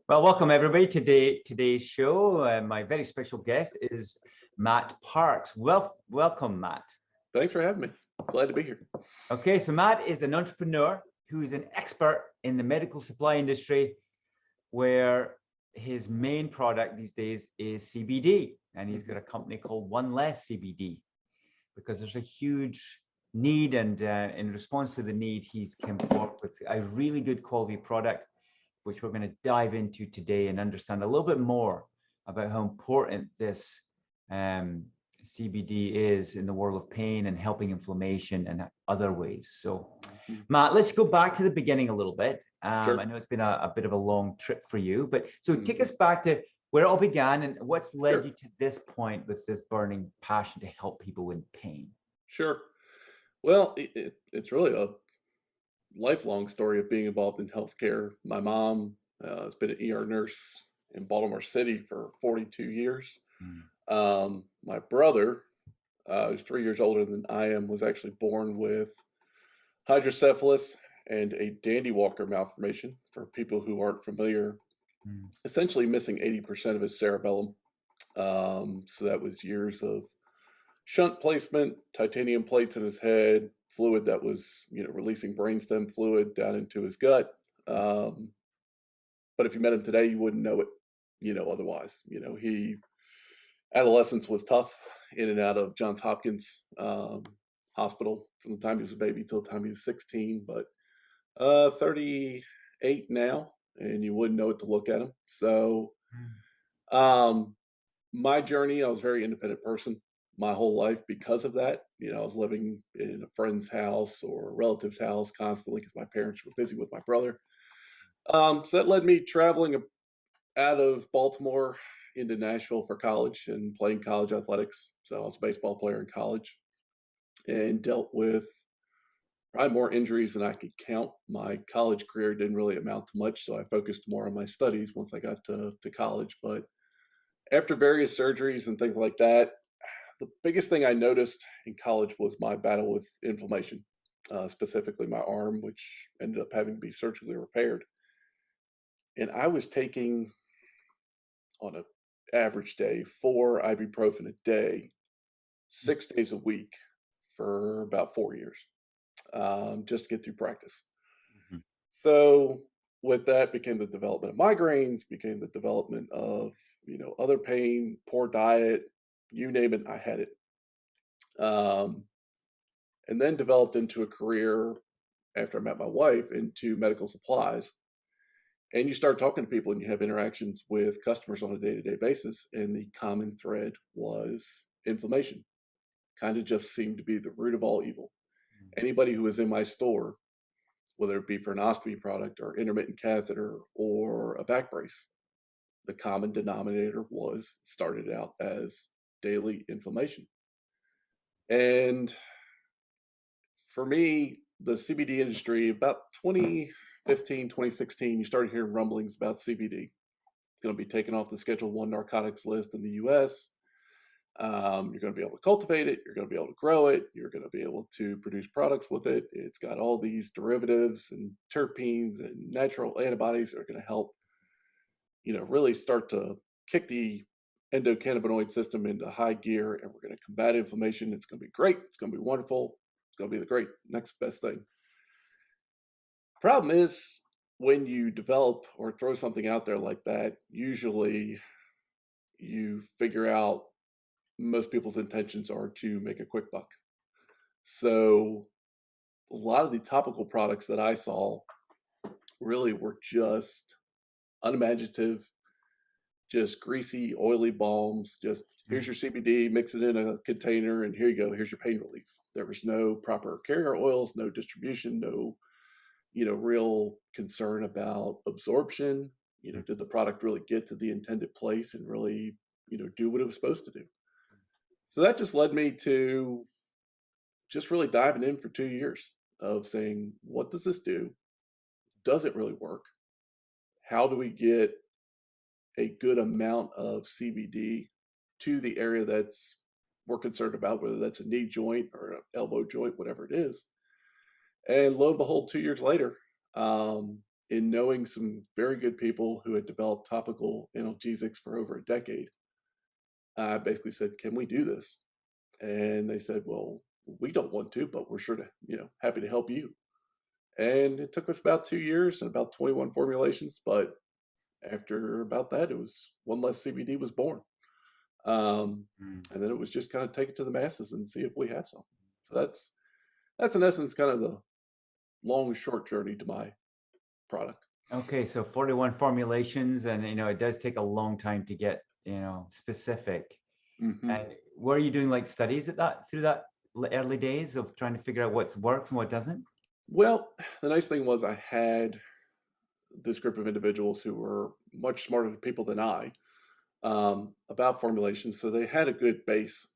Well, welcome everybody. Today's show. My very special guest is Matt Parks. Welcome, Matt. Thanks for having me. Glad to be here. Okay, so Matt is an entrepreneur who is an expert in the medical supply industry, where his main product these days is CBD, and he's got a company called One Less CBD because there's a huge need, and in response to the need, he's come forward with a really good quality product, which we're going to dive into today and understand a little bit more about how important this CBD is in the world of pain and helping inflammation and other ways. So, Matt, let's go back to the beginning a little bit. Sure. I know it's been a bit of a long trip for you, but so take us back to where it all began and what's led you to this point with this burning passion to help people with pain. Sure. Well, it's really a lifelong story of being involved in healthcare. My mom has been an ER nurse in Baltimore City for 42 years. My brother, who's 3 years older than I am, was actually born with hydrocephalus and a Dandy Walker malformation. For people who aren't familiar, essentially missing 80% of his cerebellum. So that was years of shunt placement, titanium plates in his head, fluid that was, releasing brainstem fluid down into his gut. But if you met him today, you wouldn't know it, otherwise. Adolescence was tough, in and out of Johns Hopkins Hospital from the time he was a baby till the time he was 16, but 38 now, and you wouldn't know it to look at him. So my journey, I was a very independent person my whole life because of that. I was living in a friend's house or a relative's house constantly because my parents were busy with my brother. So that led me traveling out of Baltimore into Nashville for college and playing college athletics. So I was a baseball player in college and dealt with probably more injuries than I could count. My college career didn't really amount to much, so I focused more on my studies once I got to college. But after various surgeries and things like that, the biggest thing I noticed in college was my battle with inflammation, specifically my arm, which ended up having to be surgically repaired. And I was taking, on an average day, 4 ibuprofen a day, 6 days a week for about 4 years, just to get through practice. So with that became the development of migraines, became the development of, other pain, poor diet, you name it, I had it. And then developed into a career after I met my wife into medical supplies. And you start talking to people and you have interactions with customers on a day-to-day basis. And the common thread was inflammation. Kind of just seemed to be the root of all evil. Anybody who was in my store, whether it be for an ostomy product or intermittent catheter or a back brace, the common denominator started out as daily inflammation. And for me, the CBD industry, about 2015, 2016, you started hearing rumblings about CBD. It's going to be taken off the Schedule I narcotics list in the US. You're going to be able to cultivate it. You're going to be able to grow it. You're going to be able to produce products with it. It's got all these derivatives and terpenes and natural antibodies that are going to help, really start to kick the endocannabinoid system into high gear, and we're going to combat inflammation. It's going to be great. It's going to be wonderful. It's going to be the great next best thing. Problem is, when you develop or throw something out there like that, usually you figure out most people's intentions are to make a quick buck. So a lot of the topical products that I saw really were just unimaginative, just greasy, oily balms. Just here's your CBD, mix it in a container, and here you go. Here's your pain relief. There was no proper carrier oils, no distribution, no, real concern about absorption. Did the product really get to the intended place and really, do what it was supposed to do? So that just led me to just really diving in for 2 years of saying, what does this do? Does it really work? How do we get a good amount of CBD to the area that's we're concerned about, whether that's a knee joint or an elbow joint, whatever it is? And lo and behold, 2 years later, in knowing some very good people who had developed topical analgesics for over a decade, I basically said, "Can we do this?" And they said, "Well, we don't want to, but we're sure to, happy to help you." And it took us about 2 years and about 21 formulations, but after about that, it was One Less CBD was born. Mm. And then it was just kind of take it to the masses and see if we have some. So that's in essence kind of the long and short journey to my product. Okay, so 41 formulations, and it does take a long time to get specific. Mm-hmm. And were you doing like studies through that early days of trying to figure out what works and what doesn't? Well, the nice thing was I had this group of individuals who were much smarter people than I, about formulation. So they had a good base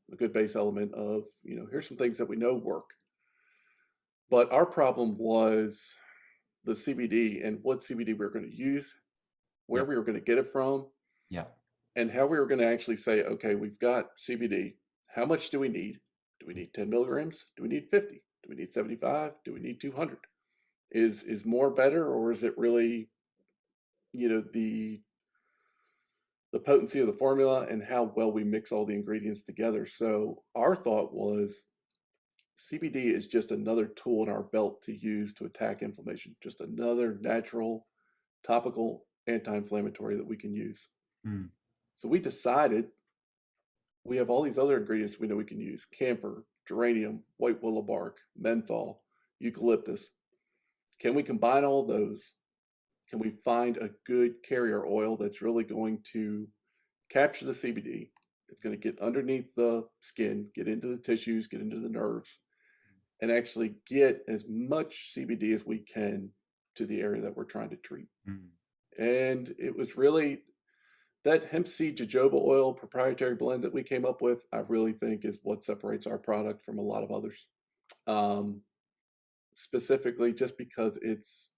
element of, here's some things that we know work. But our problem was the CBD and what CBD we were going to use, where Yep. we were going to get it from, Yeah. and how we were going to actually say, okay, we've got CBD. How much do we need? Do we need 10 milligrams? Do we need 50? Do we need 75? Do we need 200? Is more better, or is it really, the potency of the formula and how well we mix all the ingredients together? So our thought was CBD is just another tool in our belt to use to attack inflammation, just another natural topical anti-inflammatory that we can use. Mm. So we decided we have all these other ingredients we know we can use: camphor, geranium, white willow bark, menthol, eucalyptus. Can we combine all those? Can we find a good carrier oil that's really going to capture the CBD? It's going to get underneath the skin, get into the tissues, get into the nerves, and actually get as much CBD as we can to the area that we're trying to treat. Mm. And it was really that hemp seed jojoba oil proprietary blend that we came up with, I really think is what separates our product from a lot of others. Specifically just because it's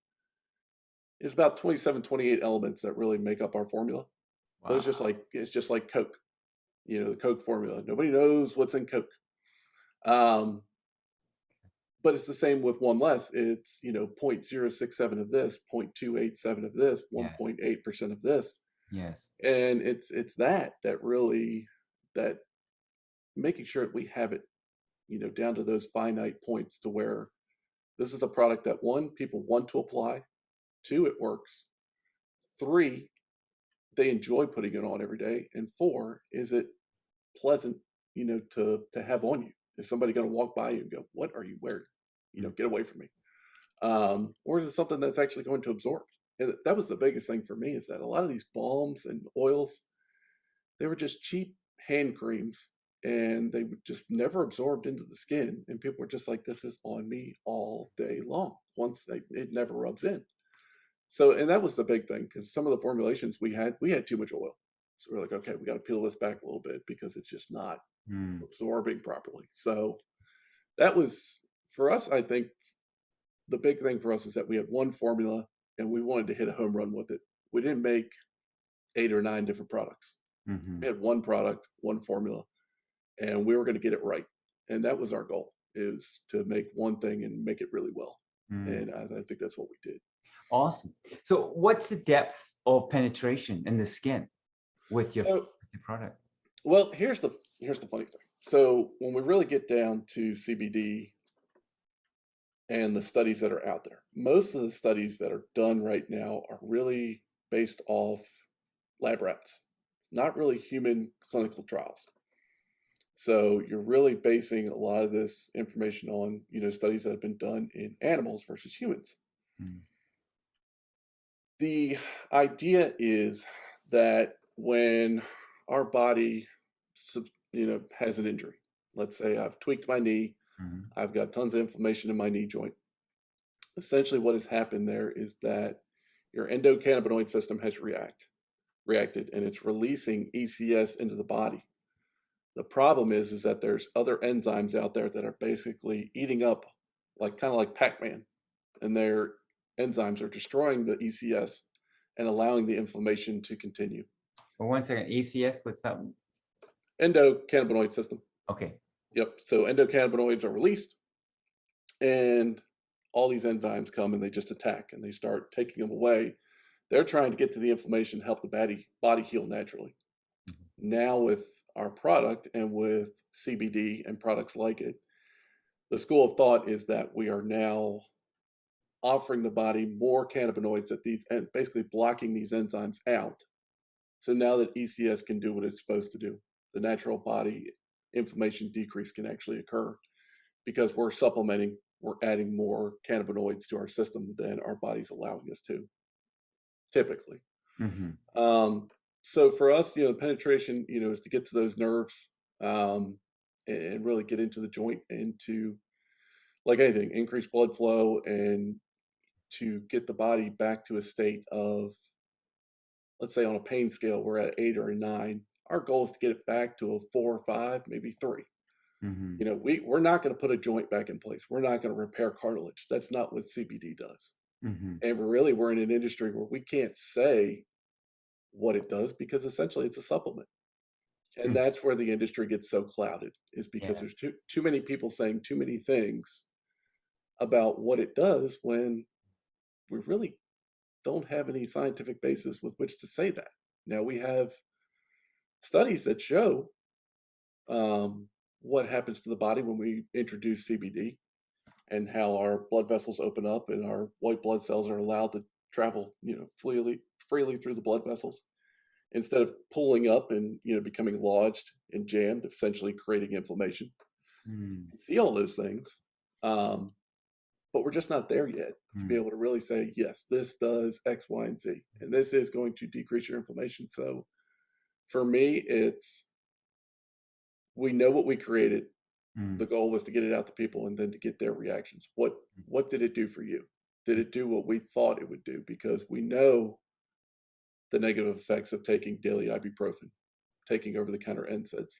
about 27, 28 elements that really make up our formula. But Wow. it's just like Coke, the Coke formula. Nobody knows what's in Coke. But it's the same with One Less. It's 0.067 of this, 0.287 of this, Yes. 1.8% of this. Yes. And it's that really, that making sure that we have it, down to those finite points to where this is a product that, one, people want to apply, two, it works, three, they enjoy putting it on every day, and four, is it pleasant, to have on you? Is somebody going to walk by you and go, "What are you wearing? Get away from me." Or is it something that's actually going to absorb? And that was the biggest thing for me, is that a lot of these balms and oils, they were just cheap hand creams, and they would just never absorbed into the skin. And people were just like, "This is on me all day long." It never rubs in. So, and that was the big thing, because some of the formulations we had too much oil. So we're like, okay, we got to peel this back a little bit because it's just not absorbing properly. So that was, for us, I think the big thing for us is that we had one formula and we wanted to hit a home run with it. We didn't make 8 or 9 different products. Mm-hmm. We had one product, one formula, and we were going to get it right. And that was our goal, is to make one thing and make it really well. And I think that's what we did. Awesome. So what's the depth of penetration in the skin with your product? Well, here's the funny thing. So when we really get down to CBD and the studies that are out there, most of the studies that are done right now are really based off lab rats, not really human clinical trials. So you're really basing a lot of this information on, studies that have been done in animals versus humans. The idea is that when our body, has an injury, let's say I've tweaked my knee, I've got tons of inflammation in my knee joint. Essentially what has happened there is that your endocannabinoid system has reacted, and it's releasing ECS into the body. The problem is that there's other enzymes out there that are basically eating up, kind of like Pac-Man, and their enzymes are destroying the ECS and allowing the inflammation to continue. Well, 1 second, ECS, what's that? Endocannabinoid system. Okay. Yep. So endocannabinoids are released, and all these enzymes come and they just attack and they start taking them away. They're trying to get to the inflammation, help the body heal naturally. Now with our product and with CBD and products like it, the school of thought is that we are now offering the body more cannabinoids that these and basically blocking these enzymes out. So now that ECS can do what it's supposed to do, the natural body inflammation decrease can actually occur because we're supplementing, we're adding more cannabinoids to our system than our body's allowing us to, typically. So for us, the penetration, is to get to those nerves, and really get into the joint and to, like anything, increase blood flow and to get the body back to a state of, let's say on a pain scale, we're at 8 or a 9. Our goal is to get it back to a 4 or 5, maybe 3. We're not going to put a joint back in place. We're not going to repair cartilage. That's not what CBD does. And we're in an industry where we can't say what it does because essentially it's a supplement. And that's where the industry gets so clouded, is because there's too many people saying too many things about what it does when we really don't have any scientific basis with which to say that. Now we have studies that show what happens to the body when we introduce CBD and how our blood vessels open up and our white blood cells are allowed to travel, freely through the blood vessels instead of pulling up and, becoming lodged and jammed, essentially creating inflammation. See all those things. But we're just not there yet to be able to really say, yes, this does X, Y, and Z, and this is going to decrease your inflammation. So for me, we know what we created. The goal was to get it out to people and then to get their reactions. What did it do for you? Did it do what we thought it would do? Because we know the negative effects of taking daily ibuprofen, taking over-the-counter NSAIDs.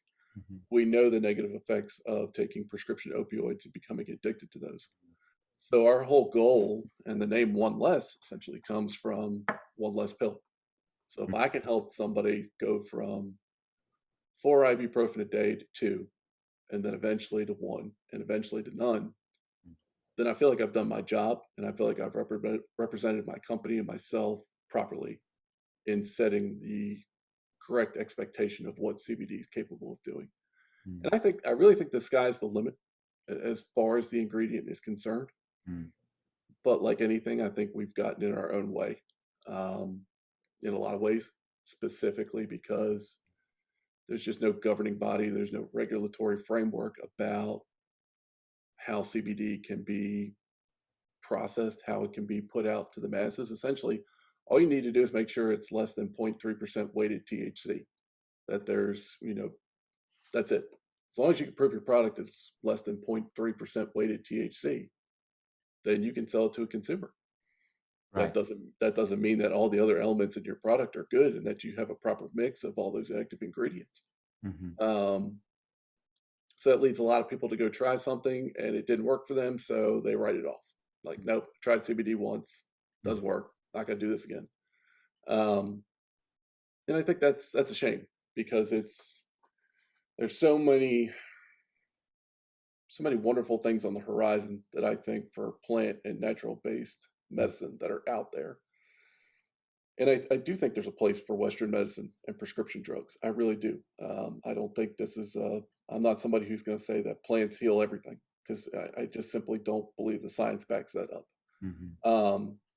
We know the negative effects of taking prescription opioids and becoming addicted to those. So our whole goal, and the name One Less essentially comes from one less pill. So if I can help somebody go from 4 ibuprofen a day to 2, and then eventually to 1, and eventually to none, then I feel like I've done my job, and I feel like I've represented my company and myself properly in setting the correct expectation of what CBD is capable of doing. And I really think the sky's the limit as far as the ingredient is concerned. But like anything, I think we've gotten in our own way in a lot of ways, specifically because there's just no governing body, there's no regulatory framework about how CBD can be processed, how it can be put out to the masses. Essentially, all you need to do is make sure it's less than 0.3% weighted THC. That there's, that's it. As long as you can prove your product is less than 0.3% weighted THC, then you can sell it to a consumer. Right. That doesn't mean that all the other elements in your product are good and that you have a proper mix of all those active ingredients. So that leads a lot of people to go try something and it didn't work for them, so they write it off. Like, nope, tried CBD once, doesn't work, not gonna do this again. And I think that's a shame because there's so many wonderful things on the horizon that I think for plant and natural based medicine that are out there. And I do think there's a place for Western medicine and prescription drugs. I really do. I don't think this is, I'm not somebody who's going to say that plants heal everything because I just simply don't believe the science backs that up.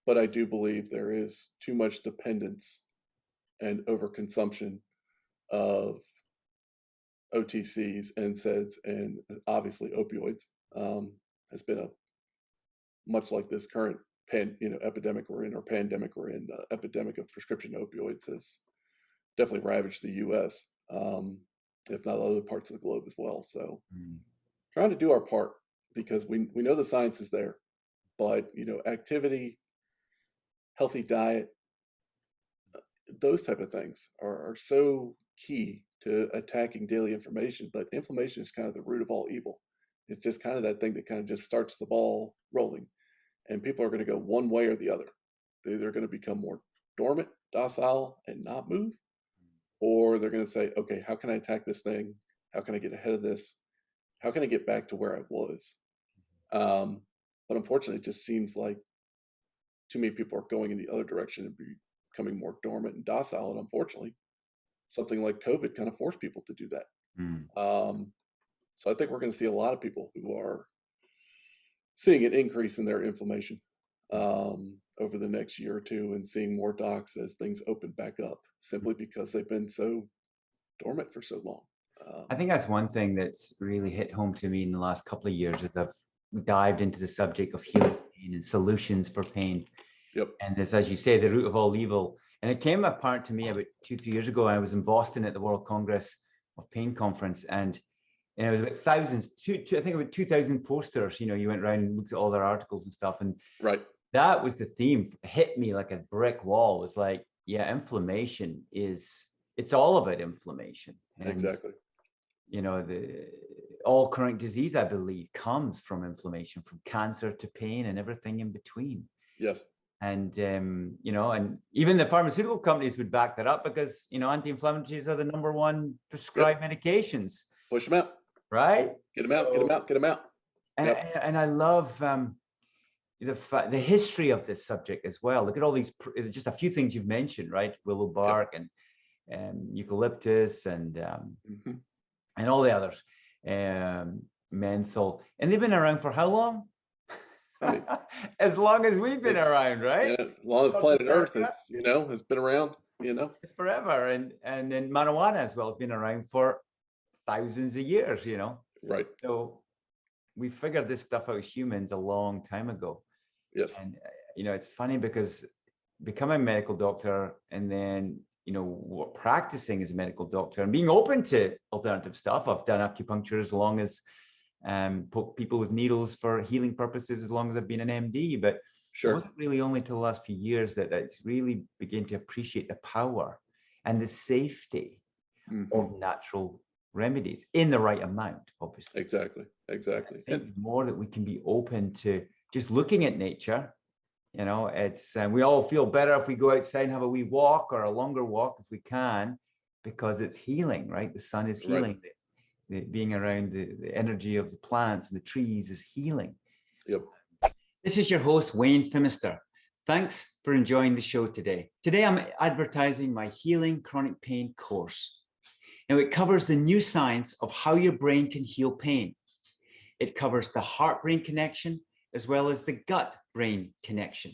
But I do believe there is too much dependence and overconsumption of OTCs, NSAIDs, and obviously opioids. Has been a much like this current epidemic we're in, or pandemic we're in. Epidemic of prescription opioids has definitely ravaged the U.S., if not other parts of the globe as well. So, trying to do our part because we know the science is there, but activity, healthy diet, those type of things are so key to attacking daily inflammation. But inflammation is kind of the root of all evil. It's just kind of that thing that kind of just starts the ball rolling, and people are going to go one way or the other. They're either going to become more dormant, docile, and not move, or they're going to say, okay, how can I attack this thing? How can I get ahead of this? How can I get back to where I was? But unfortunately, it just seems like too many people are going in the other direction and becoming more dormant and docile. And unfortunately, something like COVID kind of forced people to do that. Mm. So I think we're going to see a lot of people who are seeing an increase in their inflammation over the next year or two, and seeing more docs as things open back up, simply because they've been so dormant for so long. I think that's one thing that's really hit home to me in the last couple of years as I've dived into the subject of healing pain and solutions for pain. Yep. And this, as you say, the root of all evil. And it came apart to me about 2-3 years ago. I was in Boston at the World Congress of Pain Conference, and it was about thousands, I think about 2,000 posters. You went around and looked at all their articles and stuff, and Right. that was the theme. Hit me like a brick wall. It was like, yeah, inflammation it's all about inflammation. And, Exactly. all chronic disease, I believe, comes from inflammation, from cancer to pain and everything in between. Yes. And and even the pharmaceutical companies would back that up, because anti-inflammatories are the number one prescribed medications. Push them out. Right? Get them out. Get them out. Get them out. And I love the history of this subject as well. Look at all these, just a few things you've mentioned, right? Willow bark and eucalyptus and all the others, menthol, and they've been around for how long? I mean, as long as we've been around, right? Yeah, as long as planet Earth has been around, It's forever. And then marijuana as well has been around for thousands of years, Right. So we figured this stuff out as humans a long time ago. Yes. And it's funny because becoming a medical doctor and then practicing as a medical doctor and being open to alternative stuff. I've done acupuncture as long as poke people with needles for healing purposes, as long as I've been an MD. But Sure. it wasn't really only till the last few years that it's really began to appreciate the power and the safety of natural remedies in the right amount, obviously. Exactly. Exactly. I think the more that we can be open to just looking at nature, it's we all feel better if we go outside and have a wee walk, or a longer walk if we can, because it's healing, right? The sun is healing. Right. Being around the energy of the plants and the trees is healing. Yep. This is your host, Wayne Phimister. Thanks for enjoying the show today. Today, I'm advertising my Healing Chronic Pain course. Now, it covers the new science of how your brain can heal pain. It covers the heart-brain connection, as well as the gut-brain connection.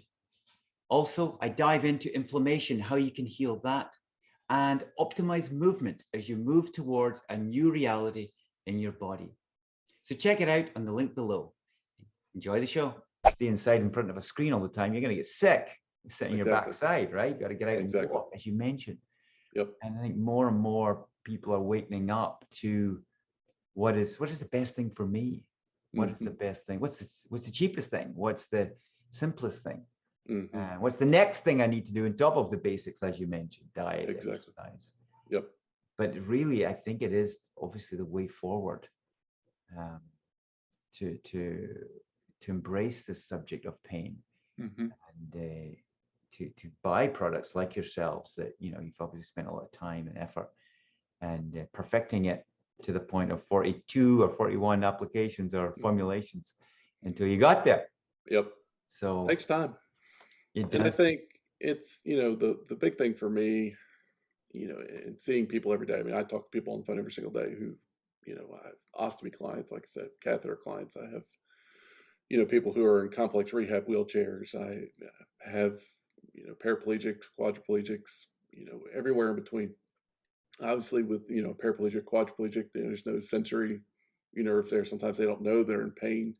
Also, I dive into inflammation, how you can heal that, and optimize movement as you move towards a new reality in your body. So check it out on the link below. Enjoy the show. Stay inside in front of a screen all the time, you're going to get sick. You're sitting on your backside, right? You got to get out and walk, as you mentioned. Yep. And I think more and more people are waking up to what is the best thing for me? What is the best thing? What's the cheapest thing? What's the simplest thing? What's the next thing I need to do on top of the basics, as you mentioned, diet, exercise? Yep. But really, I think it is obviously the way forward to embrace this subject of pain and to buy products like yourselves that you've obviously spent a lot of time and effort and perfecting it to the point of 42 or 41 applications or formulations until you got there. Yep. So it takes time. And I think it's, the big thing for me, and seeing people every day. I mean, I talk to people on the phone every single day who, I have ostomy clients, like I said, catheter clients. I have, people who are in complex rehab wheelchairs. I have, paraplegics, quadriplegics, everywhere in between. Obviously with, paraplegic, quadriplegic, there's no sensory nerves there. Sometimes they don't know they're in pain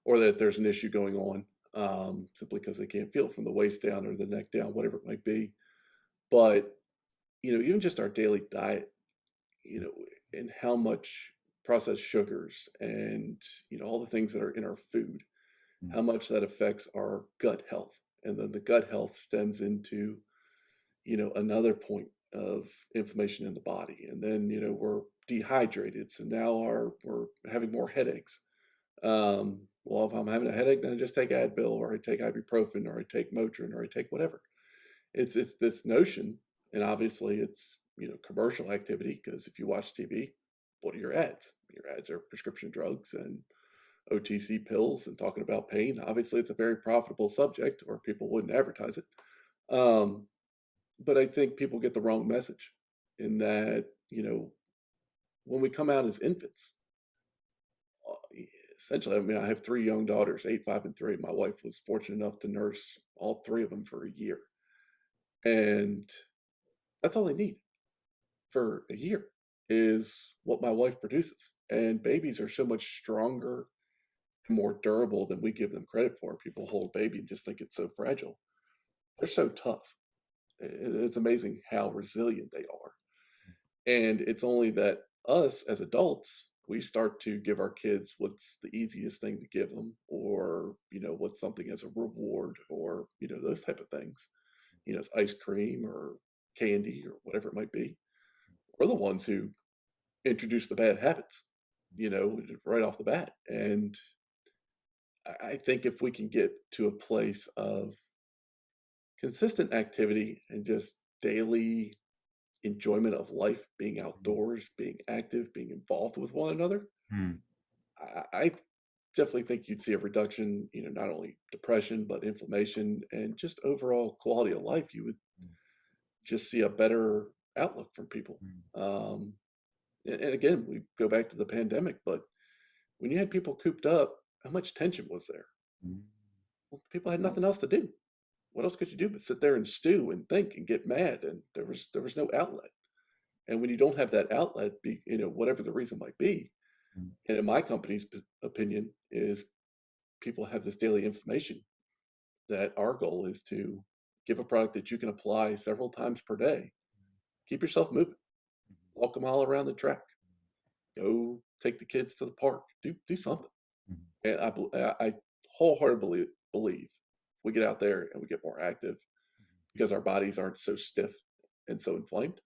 or that there's an issue going on, simply because they can't feel it from the waist down or the neck down, whatever it might be. But, even just our daily diet, and how much processed sugars and, all the things that are in our food, how much that affects our gut health. And then the gut health stems into, another point of inflammation in the body. And then, we're dehydrated. So now we're having more headaches. Well, if I'm having a headache, then I just take Advil, or I take ibuprofen, or I take Motrin, or I take whatever. It's this notion, and obviously it's, commercial activity, because if you watch TV, what are your ads? Your ads are prescription drugs and OTC pills and talking about pain. Obviously, it's a very profitable subject, or people wouldn't advertise it. Um, but I think people get the wrong message in that, when we come out as infants, essentially, I mean, I have three young daughters, 8, 5, and 3. My wife was fortunate enough to nurse all three of them for a year. And that's all they need for a year is what my wife produces. And babies are so much stronger and more durable than we give them credit for. People hold a baby and just think it's so fragile. They're so tough. It's amazing how resilient they are. And it's only that us as adults, we start to give our kids what's the easiest thing to give them, or, what's something as a reward, or, those type of things. It's ice cream or candy or whatever it might be. We're the ones who introduce the bad habits, right off the bat. And I think if we can get to a place of consistent activity and just daily enjoyment of life, being outdoors, being active, being involved with one another, Hmm. I definitely think you'd see a reduction, not only depression, but inflammation and just overall quality of life. You would just see a better outlook from people. Um, and again, we go back to the pandemic, but when you had people cooped up, how much tension was there? Well, people had nothing else to do. What else could you do but sit there and stew and think and get mad? And there was no outlet. And when you don't have that outlet, whatever the reason might be, and in my company's opinion, is people have this daily information that our goal is to give a product that you can apply several times per day. Keep yourself moving. Walk a mile around the track. Go take the kids to the park. Do something. And I wholeheartedly believe we get out there and we get more active because our bodies aren't so stiff and so inflamed.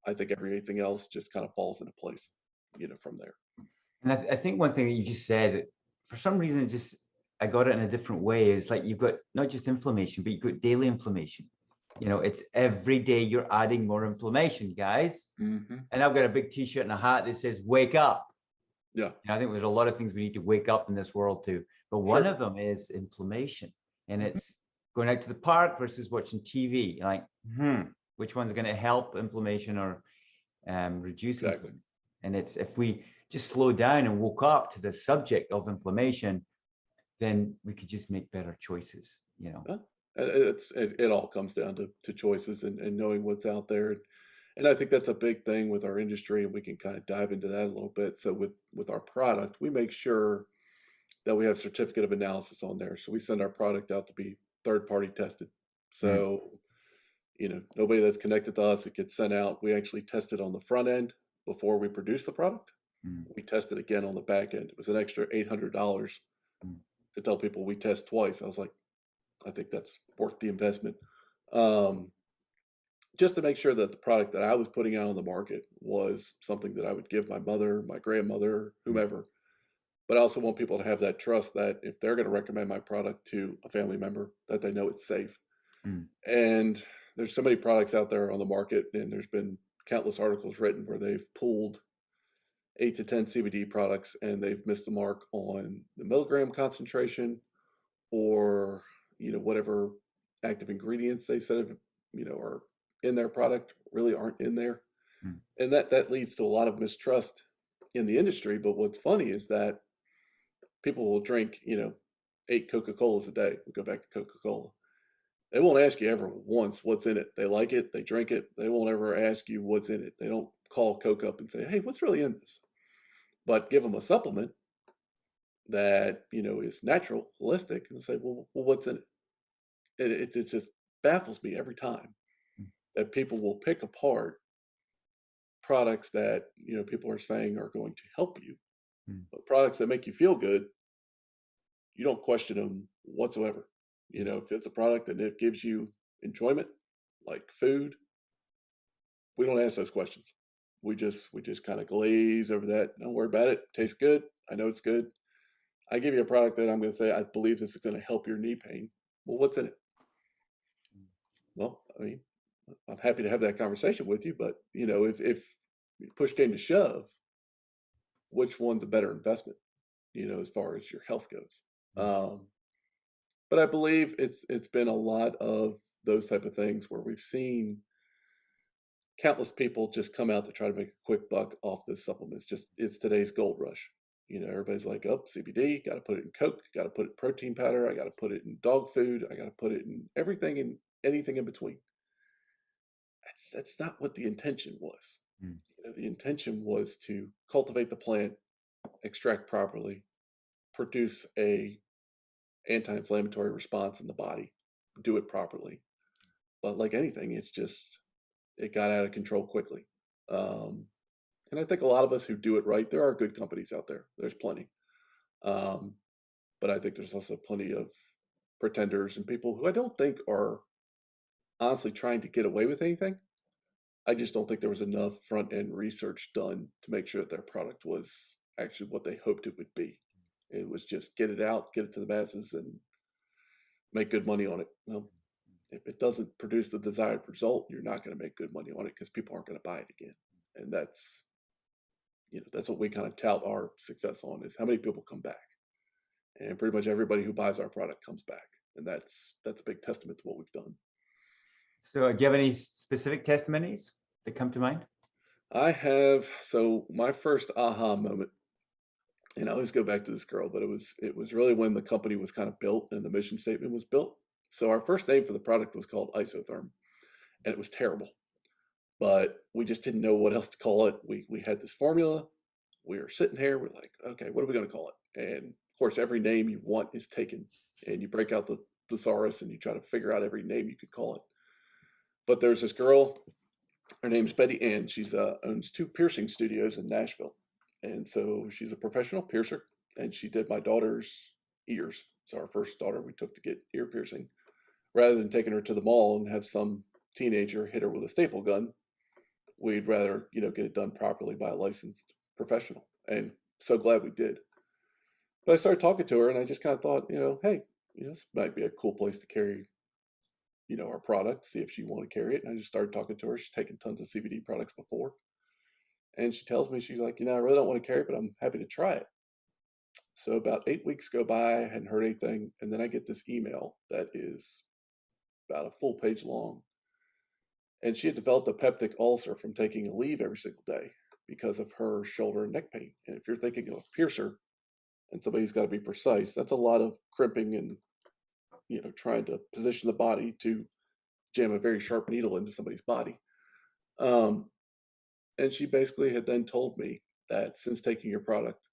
I think everything else just kind of falls into place, from there. And I think one thing that you just said, for some reason, I got it in a different way. Is like you've got not just inflammation, but you've got daily inflammation. It's every day you're adding more inflammation, guys. Mm-hmm. And I've got a big T-shirt and a hat that says "Wake up." Yeah. I think there's a lot of things we need to wake up in this world to, but one of them is inflammation, and it's going out to the park versus watching TV. You're like, which one's going to help inflammation or reduce Exactly. inflammation? And it's if we just slow down and woke up to the subject of inflammation, then we could just make better choices. Yeah. It all comes down to choices and knowing what's out there. And I think that's a big thing with our industry, and we can kind of dive into that a little bit. So with our product, we make sure that we have certificate of analysis on there. So we send our product out to be third party tested. So, nobody that's connected to us, it gets sent out. We actually test it on the front end before we produce the product. We test it again on the back end. It was an extra $800 to tell people we test twice. I was like, I think that's worth the investment. Just to make sure that the product that I was putting out on the market was something that I would give my mother, my grandmother, whomever. But I also want people to have that trust that if they're going to recommend my product to a family member, that they know it's safe. And there's so many products out there on the market, and there's been countless articles written where they've pulled 8 to 10 CBD products and they've missed the mark on the milligram concentration, or whatever active ingredients they said are in their product really aren't in there. And that leads to a lot of mistrust in the industry. But what's funny is that people will drink 8 Coca-Colas a day. We go back to Coca-Cola. They won't ask you ever once what's in it. They like it, they drink it. They won't ever ask you what's in it. They don't call Coke up and say, hey, what's really in this? But give them a supplement that is natural, holistic, and say, well, what's in it? And it just baffles me every time that people will pick apart products that people are saying are going to help you, but products that make you feel good, you don't question them whatsoever. If it's a product and it gives you enjoyment, like food, we don't ask those questions. We just kind of glaze over that. Don't worry about it. Tastes good. I know it's good. I give you a product that I'm going to say, I believe this is going to help your knee pain. Well, what's in it? Well, I mean, I'm happy to have that conversation with you, but if push came to shove, which one's a better investment? as far as your health goes. But I believe it's been a lot of those type of things where we've seen countless people just come out to try to make a quick buck off this supplement. It's today's gold rush. Everybody's like, oh, CBD, got to put it in Coke, got to put it in protein powder, I got to put it in dog food, I got to put it in everything and anything in between. That's not what the intention was. The intention was to cultivate the plant, extract properly, produce a anti-inflammatory response in the body, do it properly. But like anything, it got out of control quickly. And I think a lot of us who do it right, there are good companies out there. There's plenty. But I think there's also plenty of pretenders and people who I don't think are honestly trying to get away with anything. I just don't think there was enough front end research done to make sure that their product was actually what they hoped it would be. It was just get it out, get it to the masses, and make good money on it. Well, if it doesn't produce the desired result, you're not going to make good money on it because people aren't going to buy it again. And that's what we kind of tout our success on, is how many people come back. And pretty much everybody who buys our product comes back. And that's a big testament to what we've done. So do you have any specific testimonies that come to mind? I have. So my first aha moment, and I always go back to this girl, but it was really when the company was kind of built and the mission statement was built. So our first name for the product was called Isotherm, and it was terrible. But we just didn't know what else to call it. We had this formula. We were sitting here. We're like, okay, what are we going to call it? And of course, every name you want is taken, and you break out the thesaurus and you try to figure out every name you could call it. But there's this girl. Her name's Betty Ann. She's owns 2 piercing studios in Nashville, and so she's a professional piercer. And she did my daughter's ears. So our first daughter we took to get ear piercing, rather than taking her to the mall and have some teenager hit her with a staple gun. We'd rather, get it done properly by a licensed professional. And so glad we did. But I started talking to her and I just kind of thought, hey, this might be a cool place to carry, our product, see if she wanted to carry it. And I just started talking to her. She's taken tons of CBD products before. And she tells me, she's like, I really don't want to carry it, but I'm happy to try it. So about 8 weeks go by, I hadn't heard anything. And then I get this email that is about a full page long. And she had developed a peptic ulcer from taking a leave every single day because of her shoulder and neck pain. And if you're thinking of a piercer and somebody's got to be precise, that's a lot of crimping and, trying to position the body to jam a very sharp needle into somebody's body. And she basically had then told me that since taking your product,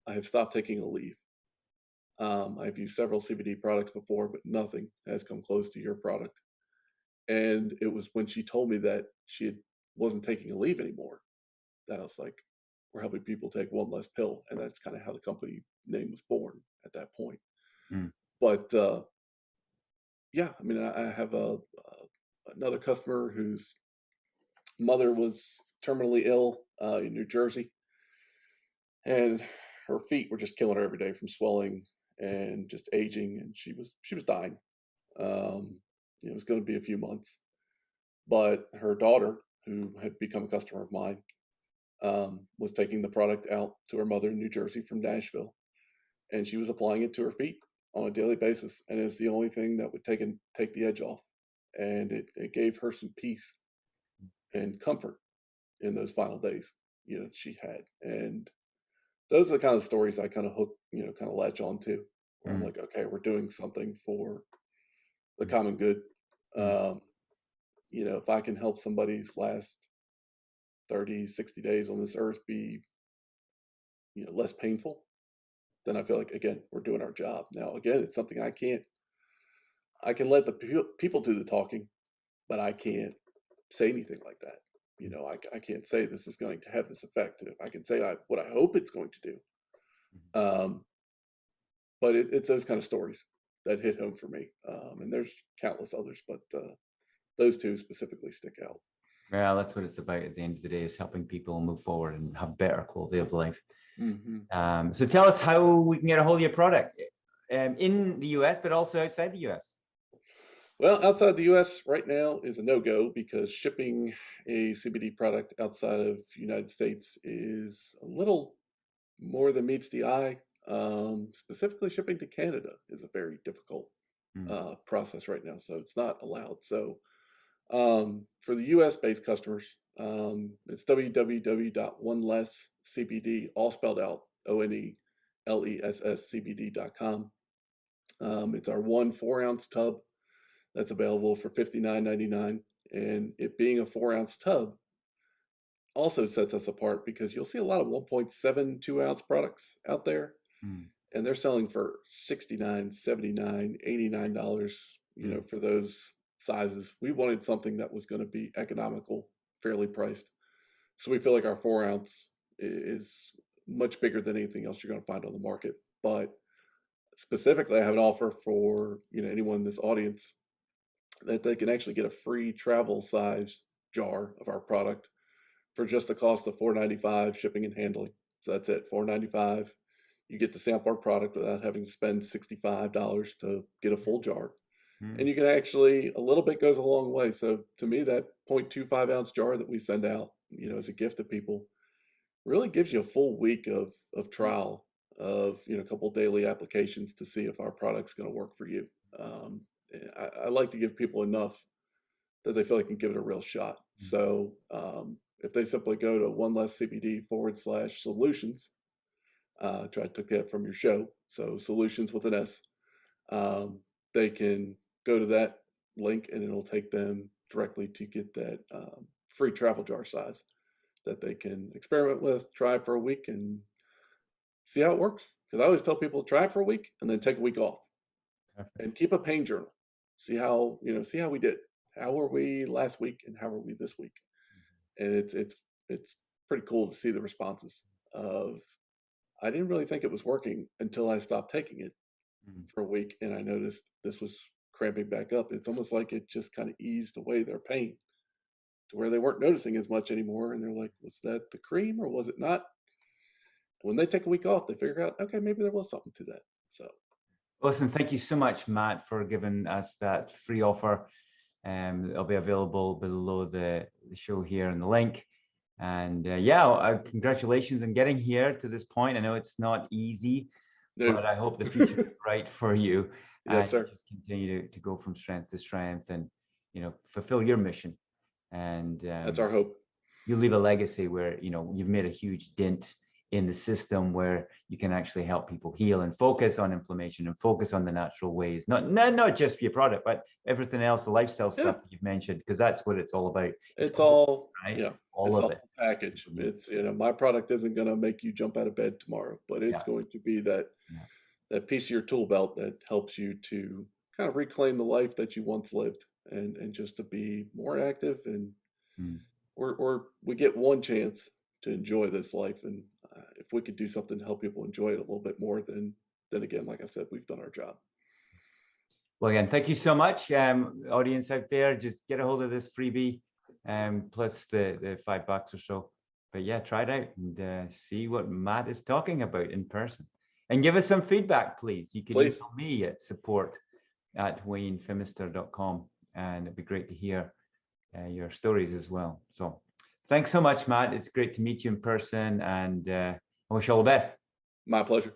I have stopped taking a leave. I've used several CBD products before, but nothing has come close to your product. And it was when she told me that she wasn't taking a leave anymore that I was like, we're helping people take one less pill. And that's kind of how the company name was born at that point. But yeah, I mean, I have another customer whose mother was terminally ill in New Jersey. And her feet were just killing her every day from swelling and just aging. And she was dying. It was going to be a few months, but her daughter, who had become a customer of mine, was taking the product out to her mother in New Jersey from Nashville, and she was applying it to her feet on a daily basis, and it was the only thing that would take the edge off, and it gave her some peace and comfort in those final days, that she had. And those are the kind of stories I kind of hook, kind of latch on to, where I'm like, okay, we're doing something for the common good. If I can help somebody's last 30, 60 days on this earth be, less painful, then I feel like, again, we're doing our job. Now, again, it's something I can let the people do the talking, but I can't say anything like that. I can't say this is going to have this effect. I can say what I hope it's going to do. But it's those kind of stories that hit home for me. And there's countless others, but those 2 specifically stick out. Well, that's what it's about at the end of the day, is helping people move forward and have better quality of life. So tell us how we can get a hold of your product in the US, but also outside the US. Well, outside the US right now is a no-go because shipping a CBD product outside of the United States is a little more than meets the eye. Specifically, shipping to Canada is a very difficult process right now, so it's not allowed. So for the US based customers, it's www.onelesscbd, all spelled out, ONELESSCBD.com. It's our 1 4-ounce tub that's available for $59.99. And it being a 4-ounce tub also sets us apart because you'll see a lot of 1.72-ounce products out there, and they're selling for $69, $79, $89, for those sizes. We wanted something that was going to be economical, fairly priced. So we feel like our 4-ounce is much bigger than anything else you're going to find on the market. But specifically, I have an offer for anyone in this audience that they can actually get a free travel size jar of our product for just the cost of $4.95 shipping and handling. So that's it, $4.95. You get to sample our product without having to spend $65 to get a full jar. And you can actually, a little bit goes a long way. So to me, that 0.25-ounce jar that we send out, as a gift to people, really gives you a full week of trial of, a couple of daily applications to see if our product's going to work for you. I like to give people enough that they feel they can give it a real shot. So if they simply go to onelesscbd/solutions, I took that from your show, so solutions with an S, they can go to that link and it'll take them directly to get that free travel jar size that they can experiment with, try it for a week and see how it works. Because I always tell people, try it for a week and then take a week off. Perfect. And keep a pain journal. See how we did. How were we last week and how are we this week? And it's pretty cool to see the responses of, I didn't really think it was working until I stopped taking it for a week and I noticed this was cramping back up. It's almost like it just kind of eased away their pain to where they weren't noticing as much anymore. And they're like, was that the cream or was it not? When they take a week off, they figure out, okay, maybe there was something to that. So awesome. Thank you so much, Matt, for giving us that free offer. It'll be available below the show here in the link. And congratulations on getting here to this point. I know it's not easy, but I hope the future is bright for you. Yes, sir. Just continue to go from strength to strength and, fulfill your mission. And that's our hope. You leave a legacy where, you've made a huge dent in the system where you can actually help people heal and focus on inflammation and focus on the natural ways, not just your product, but everything else, the lifestyle stuff that you've mentioned, because that's what it's all about. It's all, right? all of it. Package. It's, my product isn't going to make you jump out of bed tomorrow, but it's going to be that piece of your tool belt that helps you to kind of reclaim the life that you once lived and just to be more active. And we get one chance to enjoy this life. And if we could do something to help people enjoy it a little bit more, then again, like I said, we've done our job. Well, again, thank you so much, audience out there. Just get a hold of this freebie, plus the $5 or so. But yeah, try it out and see what Matt is talking about in person. And give us some feedback, please. You can email me at support@waynefemister.com, and it'd be great to hear your stories as well. So thanks so much, Matt. It's great to meet you in person, and I wish you all the best. My pleasure.